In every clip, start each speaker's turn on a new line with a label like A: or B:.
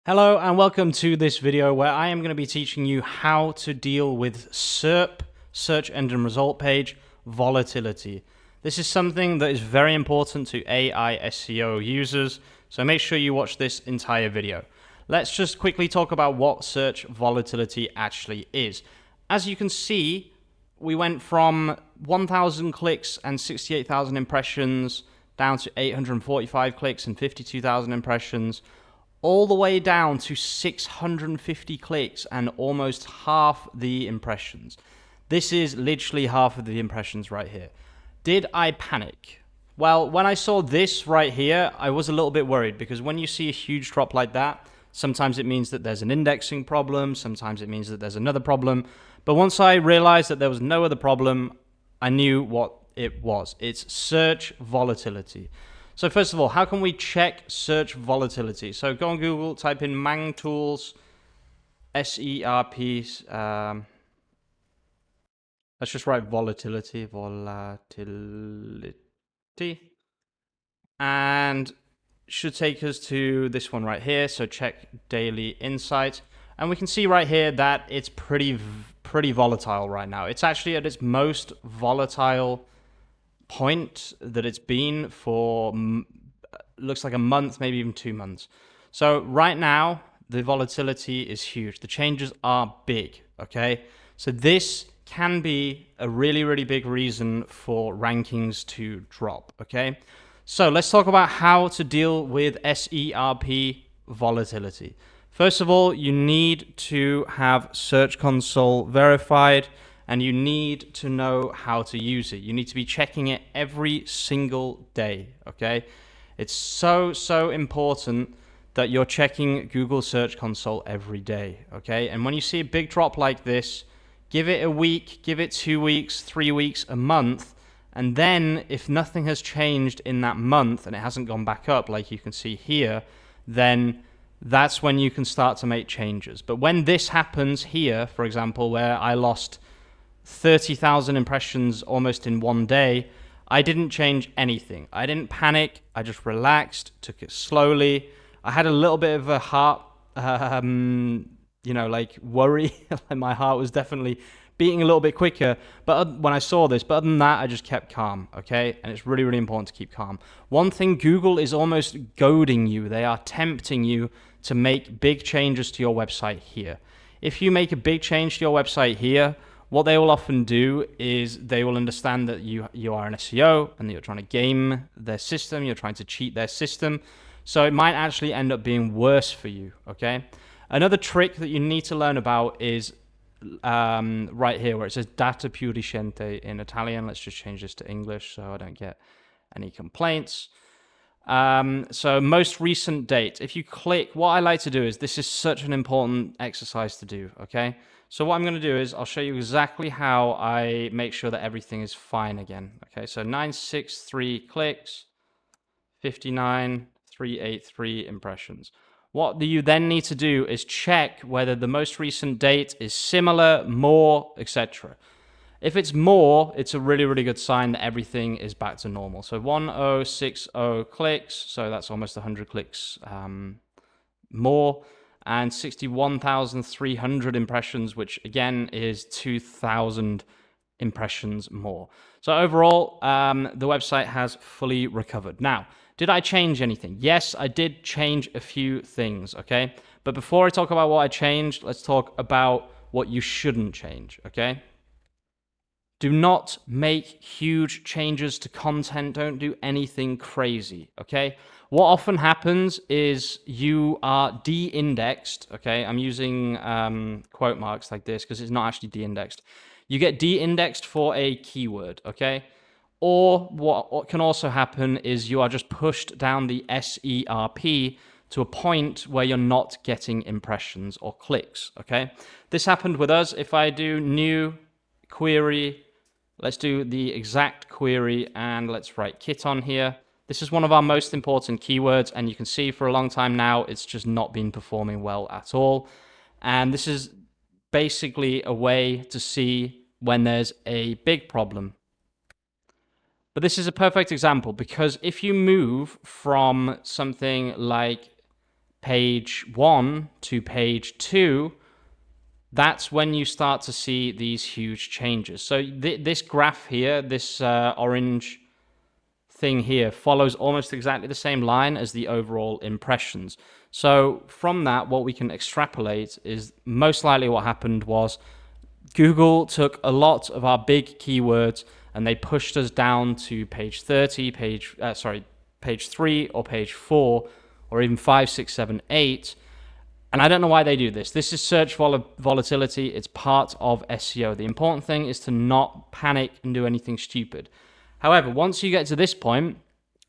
A: Hello and welcome to this video where I am going to be teaching you how to deal with SERP, search engine result page, volatility. This is something that is very important to AI SEO users, so make sure you watch this entire video. Let's just quickly talk about what search volatility actually is. As you can see, we went from 1,000 clicks and 68,000 impressions down to 845 clicks and 52,000 impressions, all the way down to 650 clicks and almost half the impressions. This is literally half of the impressions right here. Did I panic? Well, when I saw this right here, I was a little bit worried because when you see a huge drop like that, sometimes it means that there's an indexing problem, sometimes it means that there's another problem. But once I realized that there was no other problem, I knew what it was. It's search volatility. So first of all, how can we check search volatility? So go on Google, type in Mang Tools, SERP, let's just write volatility, and should take us to this one right here. So check daily insight, and we can see right here that it's pretty volatile right now. It's actually at its most volatile point that it's been for looks like a month, maybe even 2 months. So right now the volatility is huge. The changes are big. Okay, so this can be a really big reason for rankings to drop. Okay, so let's talk about how to deal with SERP volatility. First of all, you need to have Search Console verified, and you need to know how to use it. You need to be checking it every single day, okay? It's so important that you're checking Google Search Console every day, okay? And when you see a big drop like this, give it a week, give it 2 weeks, 3 weeks, a month, and then if nothing has changed in that month and it hasn't gone back up like you can see here, then that's when you can start to make changes. But when this happens here, for example, where I lost 30,000 impressions almost in 1 day, I didn't change anything. I didn't panic. I just relaxed, took it slowly. I had a little bit of a heart, like worry. My heart was definitely beating a little bit quicker but when I saw this, but other than that, I just kept calm, okay? And it's really important to keep calm. One thing, Google is almost goading you. They are tempting you to make big changes to your website here. If you make a big change to your website here, what they will often do is they will understand that you are an SEO and that you're trying to game their system, you're trying to cheat their system. So it might actually end up being worse for you, okay? Another trick that you need to learn about is right here where it says data più recente in Italian. Let's just change this to English so I don't get any complaints. So most recent date. If you click, what I like to do is, this is such an important exercise to do, okay? So what I'm going to do is I'll show you exactly how I make sure that everything is fine again. Okay, so 963 clicks, 59,383 impressions. What you then need to do is check whether the most recent date is similar, more, etc. If it's more, it's a really good sign that everything is back to normal. So 1060 clicks, so that's almost 100 clicks more, and 61,300 impressions, which again is 2,000 impressions more. So overall, the website has fully recovered. Now, did I change anything? Yes, I did change a few things, okay? But before I talk about what I changed, let's talk about what you shouldn't change, okay? Do not make huge changes to content. Don't do anything crazy, okay? What often happens is you are de-indexed, okay? I'm using quote marks like this because it's not actually de-indexed. You get de-indexed for a keyword, okay? Or what can also happen is you are just pushed down the SERP to a point where you're not getting impressions or clicks, okay? This happened with us. If I do new query, let's do the exact query and let's write kit on here. This is one of our most important keywords, and you can see for a long time now, it's just not been performing well at all. And this is basically a way to see when there's a big problem. But this is a perfect example because if you move from something like page 1 to page 2, that's when you start to see these huge changes. So this graph here, this orange thing here, follows almost exactly the same line as the overall impressions. So from that, what we can extrapolate is most likely what happened was Google took a lot of our big keywords and they pushed us down to page 30, page 3 or page 4 or even 5, 6, 7, 8. And I don't know why they do this. This is search volatility. It's part of SEO. The important thing is to not panic and do anything stupid. However, once you get to this point,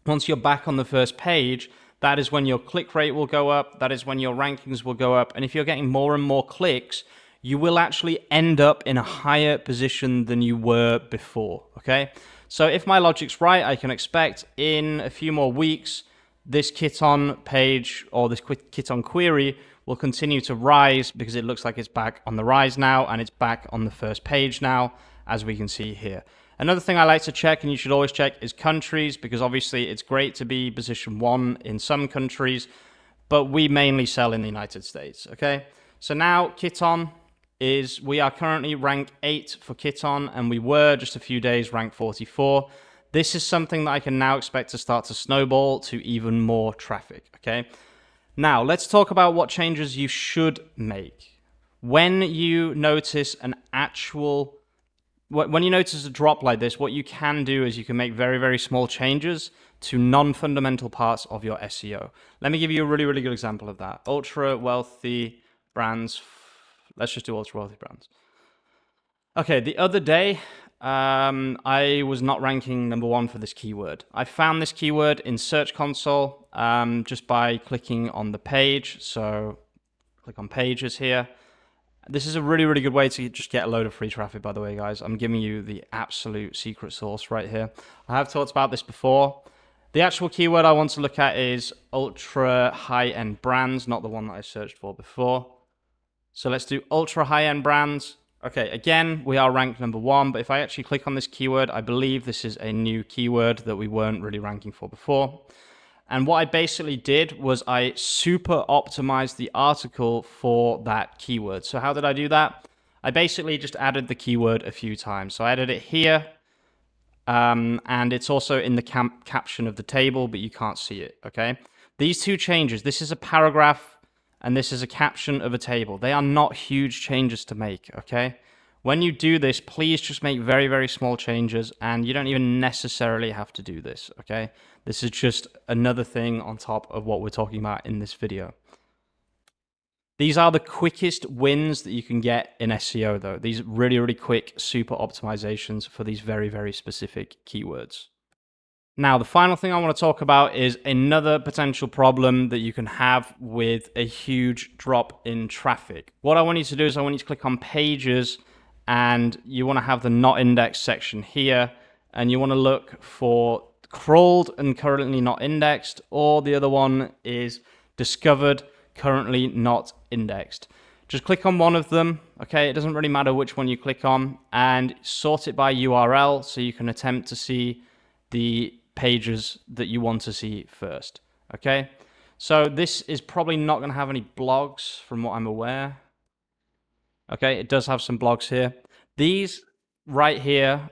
A: once you're back on the first page, that is when your click rate will go up. That is when your rankings will go up. And if you're getting more and more clicks, you will actually end up in a higher position than you were before, okay? So if my logic's right, I can expect in a few more weeks, this Kiton page or this Kiton query will continue to rise because it looks like it's back on the rise now and it's back on the first page now, as we can see here. Another thing I like to check, and you should always check, is countries, because obviously it's great to be position 1 in some countries, but we mainly sell in the United States, okay? So now Kiton we are currently rank 8 for Kiton, and we were just a few days rank 44. This is something that I can now expect to start to snowball to even more traffic, okay? Now, let's talk about what changes you should make. When you notice when you notice a drop like this, what you can do is you can make very, very small changes to non-fundamental parts of your SEO. Let me give you a really, really good example of that. Ultra wealthy brands. Let's just do ultra wealthy brands. Okay, the other day, I was not ranking number 1 for this keyword. I found this keyword in Search Console just by clicking on the page. So click on pages here. This is a really, really good way to just get a load of free traffic, by the way, guys. I'm giving you the absolute secret sauce right here. I have talked about this before. The actual keyword I want to look at is ultra high-end brands, not the one that I searched for before. So let's do ultra high-end brands. Okay, again, we are ranked number 1, but if I actually click on this keyword, I believe this is a new keyword that we weren't really ranking for before. And what I basically did was I super optimized the article for that keyword. So how did I do that? I basically just added the keyword a few times. So I added it here, and it's also in the caption of the table, but you can't see it, okay? These two changes, this is a paragraph, and this is a caption of a table. They are not huge changes to make, okay? When you do this, please just make very, very small changes, and you don't even necessarily have to do this, okay? This is just another thing on top of what we're talking about in this video. These are the quickest wins that you can get in SEO, though. These really, really quick super optimizations for these very, very specific keywords. Now, the final thing I want to talk about is another potential problem that you can have with a huge drop in traffic. What I want you to do is I want you to click on pages, and you want to have the not indexed section here, and you want to look for crawled and currently not indexed, or the other one is discovered, currently not indexed. Just click on one of them, okay? It doesn't really matter which one you click on, and sort it by URL so you can attempt to see the pages that you want to see first, okay? So this is probably not going to have any blogs from what I'm aware. Okay, it does have some blogs here. These right here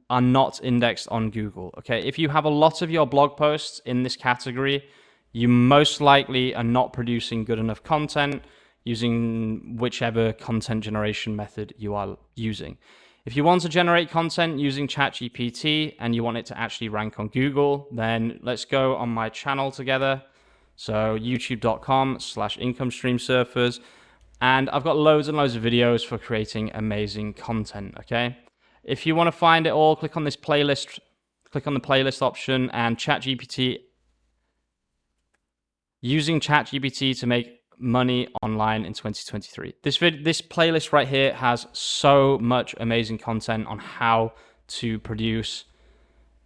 A: are not indexed on Google, okay? If you have a lot of your blog posts in this category, you most likely are not producing good enough content using whichever content generation method you are using. If you want to generate content using ChatGPT and you want it to actually rank on Google, then let's go on my channel together. So youtube.com/income stream surfers. And I've got loads and loads of videos for creating amazing content, okay? If you want to find it all, click on this playlist, click on the playlist option, and ChatGPT, using ChatGPT to make money online in 2023. This playlist right here has so much amazing content on how to produce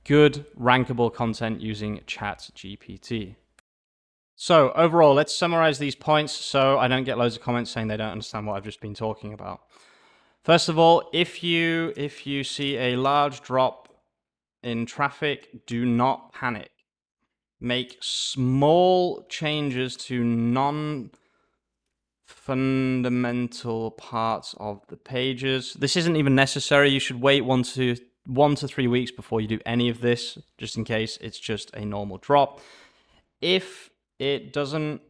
A: good rankable content using ChatGPT. So overall, let's summarize these points so I don't get loads of comments saying they don't understand what I've just been talking about. First of all, if you see a large drop in traffic, do not panic. make small changes to non-fundamental parts of the pages. This isn't even necessary. You should wait 1 to 3 weeks before you do any of this, just in case it's just a normal drop. If it doesn't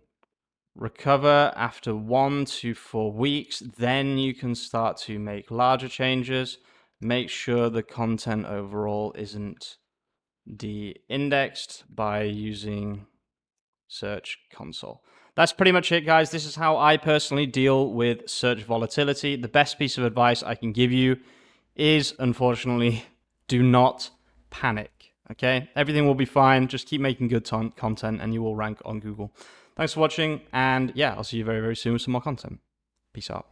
A: recover after 1 to 4 weeks, then you can start to make larger changes. Make sure the content overall isn't de-indexed by using Search Console. That's pretty much it, guys. This is how I personally deal with search volatility. The best piece of advice I can give you is, unfortunately, do not panic, okay? Everything will be fine. Just keep making good content and you will rank on Google. Thanks for watching, and yeah, I'll see you very, very soon with some more content. Peace out.